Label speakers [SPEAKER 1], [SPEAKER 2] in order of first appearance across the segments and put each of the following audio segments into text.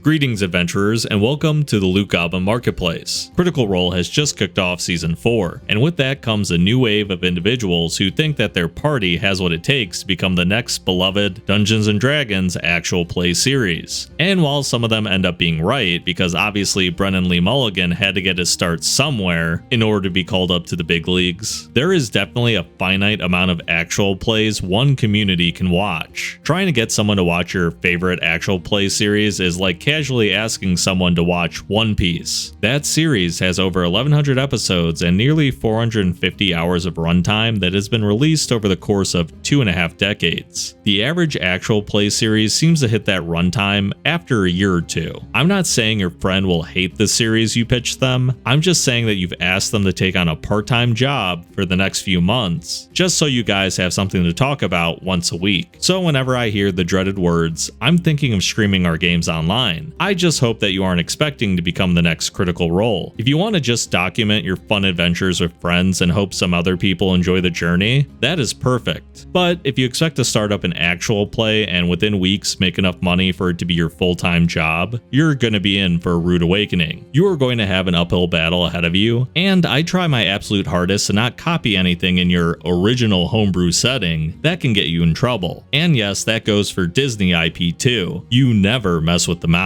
[SPEAKER 1] Greetings adventurers, and welcome to the Loot Goblin Marketplace. Critical Role has just kicked off Season 4, and with that comes a new wave of individuals who think that their party has what it takes to become the next beloved Dungeons & Dragons actual play series. And while some of them end up being right, because obviously Brennan Lee Mulligan had to get his start somewhere in order to be called up to the big leagues, there is definitely a finite amount of actual plays one community can watch. Trying to get someone to watch your favorite actual play series is like casually asking someone to watch One Piece. That series has over 1,100 episodes and nearly 450 hours of runtime that has been released over the course of 2.5 decades. The average actual play series seems to hit that runtime after a year or two. I'm not saying your friend will hate the series you pitched them, I'm just saying that you've asked them to take on a part-time job for the next few months, just so you guys have something to talk about once a week. So whenever I hear the dreaded words, I'm thinking of streaming our games online, I just hope that you aren't expecting to become the next Critical Role. If you want to just document your fun adventures with friends and hope some other people enjoy the journey, that is perfect. But if you expect to start up an actual play and within weeks make enough money for it to be your full-time job, you're going to be in for a rude awakening. You are going to have an uphill battle ahead of you, and I try my absolute hardest to not copy anything in your original homebrew setting that can get you in trouble. And yes, that goes for Disney IP too. You never mess with the mouse.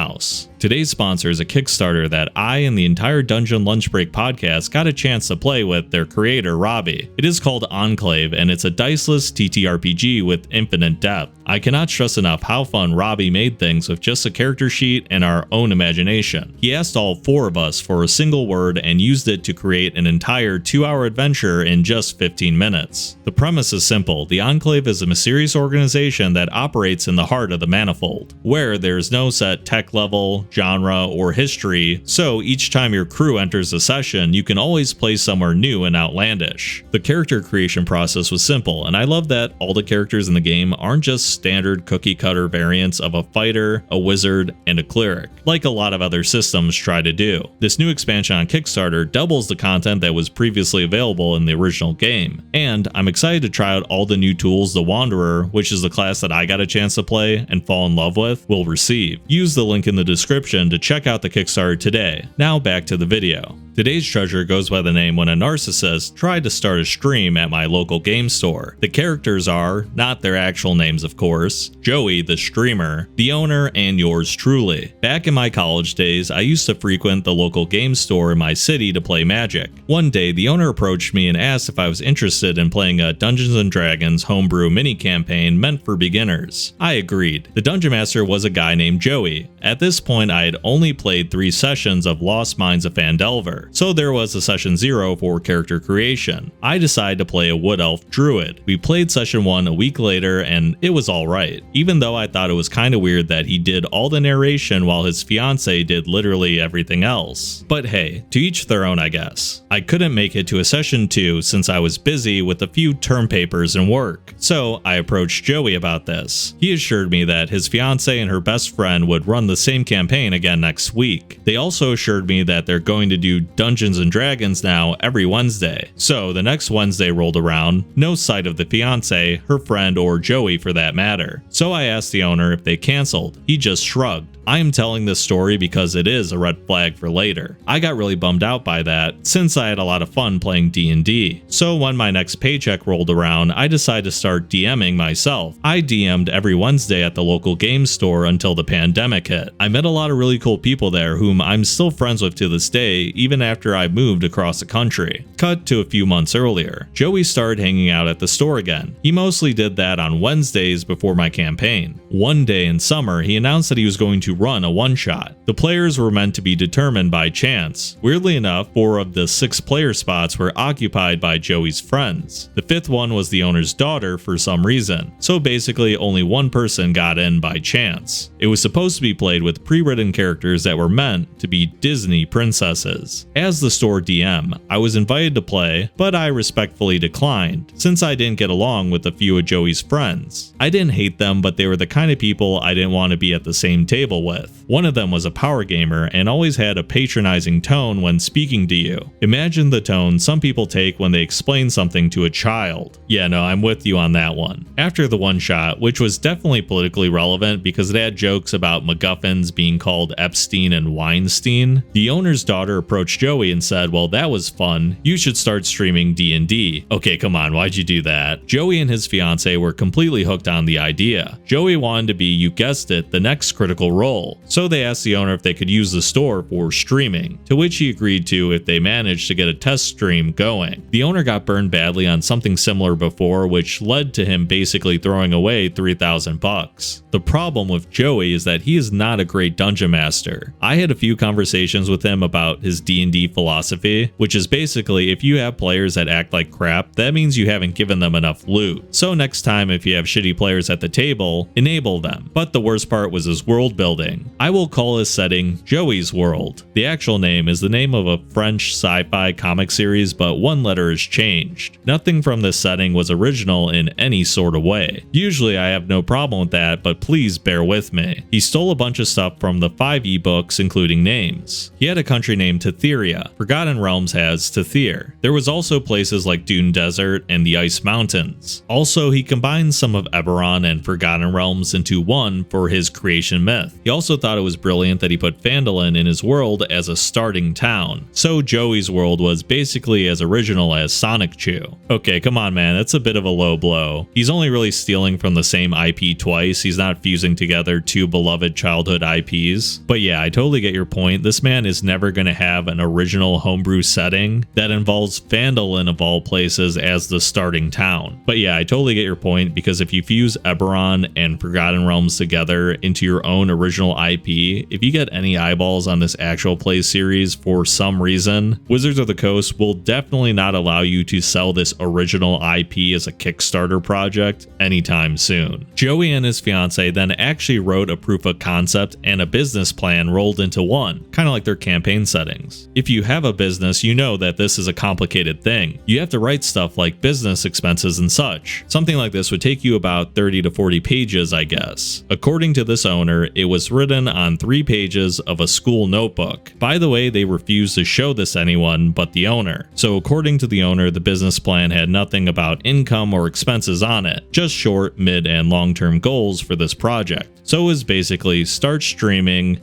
[SPEAKER 1] Today's sponsor is a Kickstarter that I and the entire Dungeon Lunch Break podcast got a chance to play with their creator, Robbie. It is called Enclave, and it's a diceless TTRPG with infinite depth. I cannot stress enough how fun Robbie made things with just a character sheet and our own imagination. He asked all 4 of us for a single word and used it to create an entire 2-hour adventure in just 15 minutes. The premise is simple. The Enclave is a mysterious organization that operates in the heart of the Manifold, where there's no set tech level, genre, or history, so each time your crew enters a session, you can always play somewhere new and outlandish. The character creation process was simple, and I love that all the characters in the game aren't just standard cookie-cutter variants of a fighter, a wizard, and a cleric, like a lot of other systems try to do. This new expansion on Kickstarter doubles the content that was previously available in the original game, and I'm excited to try out all the new tools the Wanderer, which is the class that I got a chance to play and fall in love with, will receive. Use the link in the description to check out the Kickstarter today. Now back to the video. Today's treasure goes by the name When a Narcissist tried to start a stream at my local game store. The characters are, not their actual names of course, Joey the streamer, the owner, and yours truly. Back in my college days, I used to frequent the local game store in my city to play Magic. One day, the owner approached me and asked if I was interested in playing a Dungeons & Dragons homebrew mini-campaign meant for beginners. I agreed. The Dungeon Master was a guy named Joey. At this point, I had only played 3 sessions of Lost Mines of Phandelver, so there was a session 0 for character creation. I decided to play a Wood Elf Druid. We played session 1 a week later and it was alright, even though I thought it was kinda weird that he did all the narration while his fiancée did literally everything else. But hey, to each their own I guess. I couldn't make it to a session 2 since I was busy with a few term papers and work, so I approached Joey about this. He assured me that his fiancée and her best friend would run the same campaign again next week. They also assured me that they're going to do Dungeons & Dragons now every Wednesday. So the next Wednesday rolled around, no sight of the fiancée, her friend, or Joey for that matter. So I asked the owner if they canceled. He just shrugged. I am telling this story because it is a red flag for later. I got really bummed out by that since I had a lot of fun playing D&D. So when my next paycheck rolled around, I decided to start DMing myself. I DM'd every Wednesday at the local game store until the pandemic hit. I met a lot of really cool people there whom I'm still friends with to this day, even after I moved across the country. Cut to a few months earlier. Joey started hanging out at the store again. He mostly did that on Wednesdays before my campaign. One day in summer, he announced that he was going to run a one-shot. The players were meant to be determined by chance. Weirdly enough, 4 of the 6 player spots were occupied by Joey's friends. The 5th one was the owner's daughter for some reason, so basically only 1 person got in by chance. It was supposed to be played with pre-written characters that were meant to be Disney princesses. As the store DM, I was invited to play, but I respectfully declined, since I didn't get along with a few of Joey's friends. I didn't hate them, but they were the kind of people I didn't want to be at the same table with. One of them was a power gamer and always had a patronizing tone when speaking to you. Imagine the tone some people take when they explain something to a child. Yeah, no, I'm with you on that one. After the one shot, which was definitely politically relevant because it had jokes about MacGuffins being called Epstein and Weinstein, the owner's daughter approached Joey and said, well, that was fun. You should start streaming D&D. Okay, come on, why'd you do that? Joey and his fiance were completely hooked on the idea. Joey wanted to be, you guessed it, the next Critical Role. So they asked the owner if they could use the store for streaming, to which he agreed to if they managed to get a test stream going. The owner got burned badly on something similar before, which led to him basically throwing away $3,000. The problem with Joey is that he is not a great dungeon master. I had a few conversations with him about his D&D philosophy, which is basically if you have players that act like crap, that means you haven't given them enough loot. So next time if you have shitty players at the table, enable them. But the worst part was his world building. I will call his setting Joey's World. The actual name is the name of a French sci-fi comic series, but one letter is changed. Nothing from this setting was original in any sort of way. Usually I have no problem with that, but please bear with me. He stole a bunch of stuff from the 5 ebooks, including names. He had a country named Tetheria. Forgotten Realms has Tethyr. There was also places like Dune Desert and the Ice Mountains. Also, he combined some of Eberron and Forgotten Realms into one for his creation myth. He also thought it was brilliant that he put Phandalin in his world as a starting town. So Joey's world was basically as original as Sonic Chew. Okay, come on man, that's a bit of a low blow. He's only really stealing from the same IP twice. He's not fusing together two beloved childhood IPs. But yeah, I totally get your point. This man is never going to have an original homebrew setting that involves Phandalin of all places as the starting town. But yeah, I totally get your point, because if you fuse Eberron and Forgotten Realms together into your own original IP, if you get any eyeballs on this actual play series for some reason, Wizards of the Coast will definitely not allow you to sell this original IP as a Kickstarter project anytime soon. Joey and his fiance then actually wrote a proof of concept and a business plan rolled into one, kind of like their campaign settings. If you have a business, you know that this is a complicated thing. You have to write stuff like business expenses and such. Something like this would take you about 30 to 40 pages, I guess. According to this owner, it was written on 3 pages of a school notebook. By the way, they refused to show this to anyone but the owner. So according to the owner, the business plan had nothing about income or expenses on it, just short, mid, and long-term goals for this project. So it was basically start streaming, ?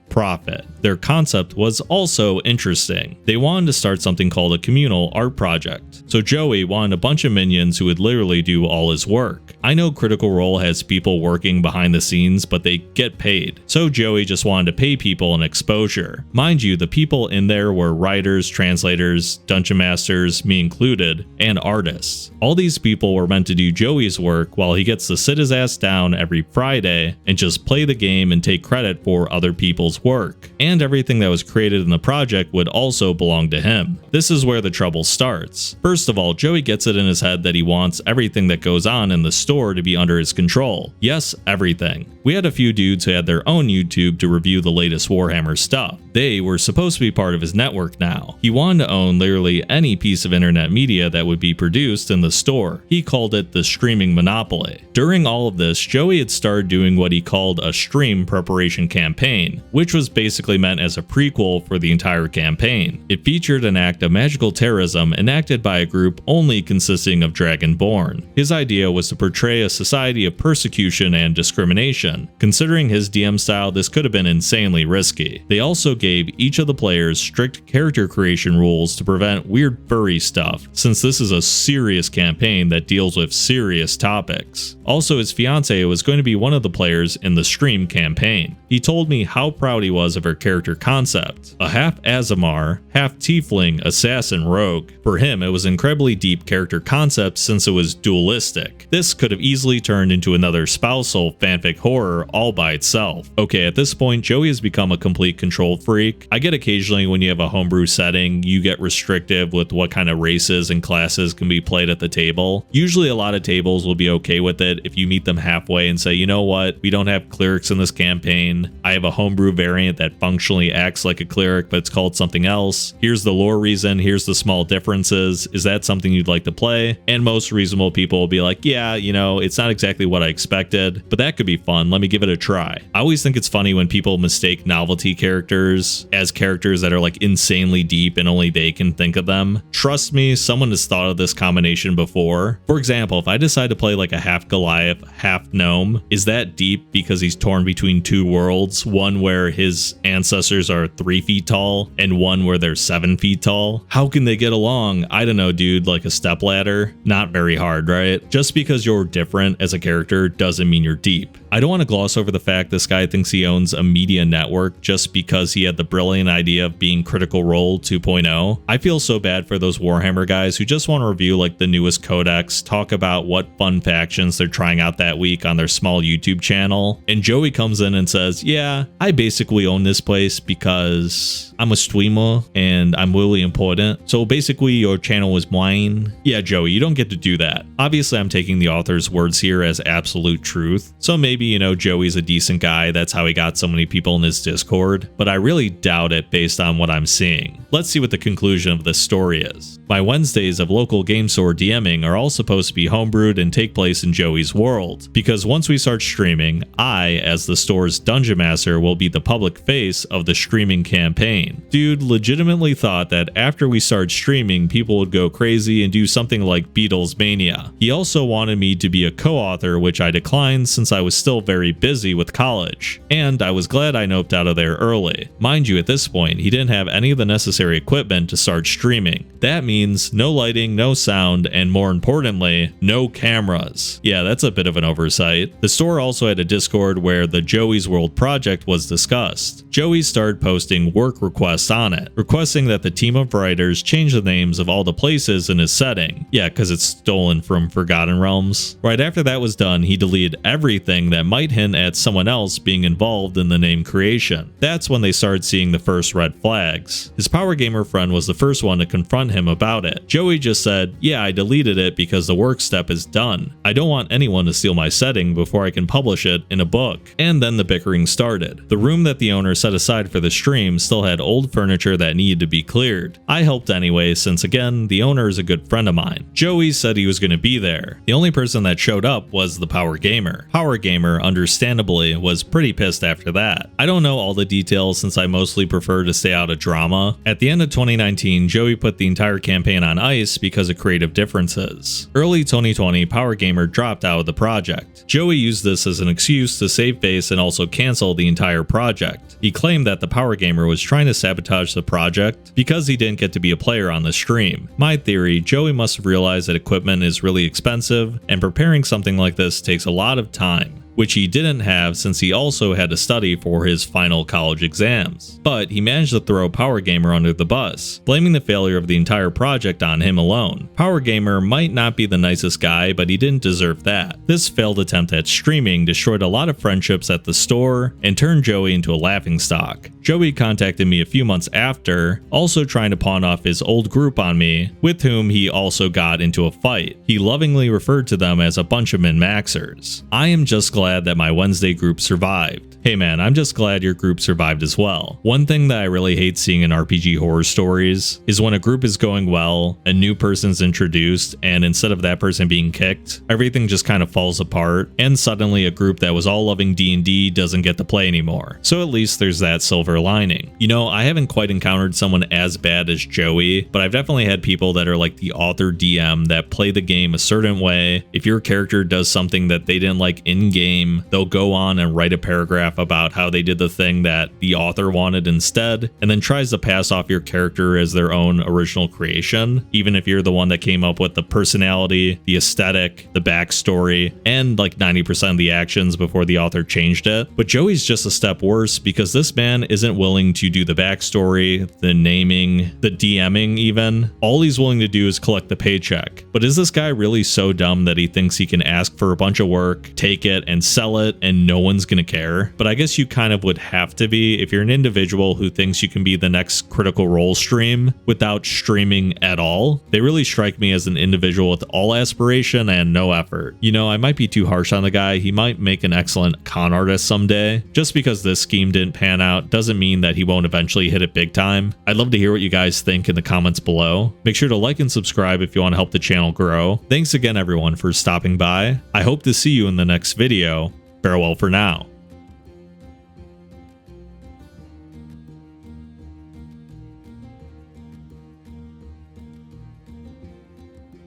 [SPEAKER 1] Profit. Their concept was also interesting. They wanted to start something called a communal art project. So Joey wanted a bunch of minions who would literally do all his work. I know Critical Role has people working behind the scenes, but they get paid. So Joey just wanted to pay people an exposure. Mind you, the people in there were writers, translators, dungeon masters, me included, and artists. All these people were meant to do Joey's work while he gets to sit his ass down every Friday and just play the game and take credit for other people's work. And everything that was created in the project would also belong to him. This is where the trouble starts. First of all, Joey gets it in his head that he wants everything that goes on in the store to be under his control. Yes, everything. We had a few dudes who had their own YouTube to review the latest Warhammer stuff. They were supposed to be part of his network now. He wanted to own literally any piece of internet media that would be produced in the store. He called it the streaming monopoly. During all of this, Joey had started doing what he called a stream preparation campaign, which was basically meant as a prequel for the entire campaign. It featured an act of magical terrorism enacted by a group only consisting of Dragonborn. His idea was to portray a society of persecution and discrimination. Considering his DM style, this could have been insanely risky. They also gave each of the players strict character creation rules to prevent weird furry stuff, since this is a serious campaign that deals with serious topics. Also, his fiance was going to be one of the players in the stream campaign. He told me how proud he was of her character concept. A half Azamar, half Tiefling, assassin rogue. For him, it was an incredibly deep character concept since it was dualistic. This could have easily turned into another spousal fanfic horror horror all by itself. Okay, at this point, Joey has become a complete control freak. I get occasionally when you have a homebrew setting, you get restrictive with what kind of races and classes can be played at the table. Usually a lot of tables will be okay with it if you meet them halfway and say, you know what, we don't have clerics in this campaign. I have a homebrew variant that functionally acts like a cleric, but it's called something else. Here's the lore reason, here's the small differences. Is that something you'd like to play? And most reasonable people will be like, yeah, you know, it's not exactly what I expected, but that could be fun. Let me give it a try. I always think it's funny when people mistake novelty characters as characters that are like insanely deep and only they can think of them. Trust me, someone has thought of this combination before. For example, if I decide to play like a half Goliath, half gnome, is that deep because he's torn between two worlds, one where his ancestors are 3 feet tall and one where they're 7 feet tall? How can they get along? I don't know, dude, like a stepladder? Not very hard, right? Just because you're different as a character doesn't mean you're deep. I don't want to gloss over the fact this guy thinks he owns a media network just because he had the brilliant idea of being Critical Role 2.0. I feel so bad for those Warhammer guys who just want to review like the newest codex, talk about what fun factions they're trying out that week on their small YouTube channel, and Joey comes in and says, yeah, I basically own this place because I'm a streamer and I'm really important. So basically your channel is mine. Yeah, Joey, you don't get to do that. Obviously, I'm taking the author's words here as absolute truth. So maybe, you know, Joey's a decent guy. That's how he got so many people in his Discord, but I really doubt it based on what I'm seeing. Let's see what the conclusion of this story is. My Wednesdays of local game store DMing are all supposed to be homebrewed and take place in Joey's world, because once we start streaming, I, as the store's dungeon master, will be the public face of the streaming campaign. Dude legitimately thought that after we started streaming, people would go crazy and do something like Beatles Mania. He also wanted me to be a co-author, which I declined since I was still very busy with college, and I was glad I noped out of there early. Mind you, at this point, he didn't have any of the necessary equipment to start streaming. That means no lighting, no sound, and more importantly, no cameras. Yeah, that's a bit of an oversight. The store also had a Discord where the Joey's World project was discussed. Joey started posting work requests on it, requesting that the team of writers change the names of all the places in his setting. Yeah, because it's stolen from Forgotten Realms. Right after that was done, he deleted everything that might hint at someone else being involved in the name creation. That's when they started seeing the first red flags. His power gamer friend was the first one to confront him about it. Joey just said, yeah, I deleted it because the work step is done. I don't want anyone to steal my setting before I can publish it in a book. And then the bickering started. The room that the owner set aside for the stream still had old furniture that needed to be cleared. I helped anyway, since again, the owner is a good friend of mine. Joey said he was going to be there. The only person that showed up was the power gamer. Power gamer, understandably, was pretty pissed after that. I don't know all the details since I mostly prefer to stay out of drama. At the end of 2019, Joey put the entire campaign on ice because of creative differences. Early 2020, Power Gamer dropped out of the project. Joey used this as an excuse to save face and also cancel the entire project. He claimed that the Power Gamer was trying to sabotage the project because he didn't get to be a player on the stream. My theory, Joey must have realized that equipment is really expensive and preparing something like this takes a lot of time, which he didn't have since he also had to study for his final college exams. But he managed to throw Power Gamer under the bus, blaming the failure of the entire project on him alone. Power Gamer might not be the nicest guy, but he didn't deserve that. This failed attempt at streaming destroyed a lot of friendships at the store and turned Joey into a laughingstock. Joey contacted me a few months after, also trying to pawn off his old group on me, with whom he also got into a fight. He lovingly referred to them as a bunch of min-maxers. I am just glad that my Wednesday group survived. Hey man, I'm just glad your group survived as well. One thing that I really hate seeing in RPG horror stories is when a group is going well, a new person's introduced, and instead of that person being kicked, everything just kind of falls apart, and suddenly a group that was all loving D&D doesn't get to play anymore. So at least there's that silver lining. You know, I haven't quite encountered someone as bad as Joey, but I've definitely had people that are like the author DM that play the game a certain way. If your character does something that they didn't like in-game, they'll go on and write a paragraph about how they did the thing that the author wanted instead, and then tries to pass off your character as their own original creation, even if you're the one that came up with the personality, the aesthetic, the backstory, and like 90% of the actions before the author changed it. But Joey's just a step worse because this man isn't willing to do the backstory, the naming, the DMing even. All he's willing to do is collect the paycheck. But is this guy really so dumb that he thinks he can ask for a bunch of work, take it, and and sell it and no one's gonna care. But I guess you kind of would have to be if you're an individual who thinks you can be the next Critical Role stream without streaming at all. They really strike me as an individual with all aspiration and no effort. You know, I might be too harsh on the guy. He might make an excellent con artist someday. Just because this scheme didn't pan out doesn't mean that he won't eventually hit it big time. I'd love to hear what you guys think in the comments below. Make sure to like and subscribe if you want to help the channel grow. Thanks again everyone for stopping by. I hope to see you in the next video. Farewell for now.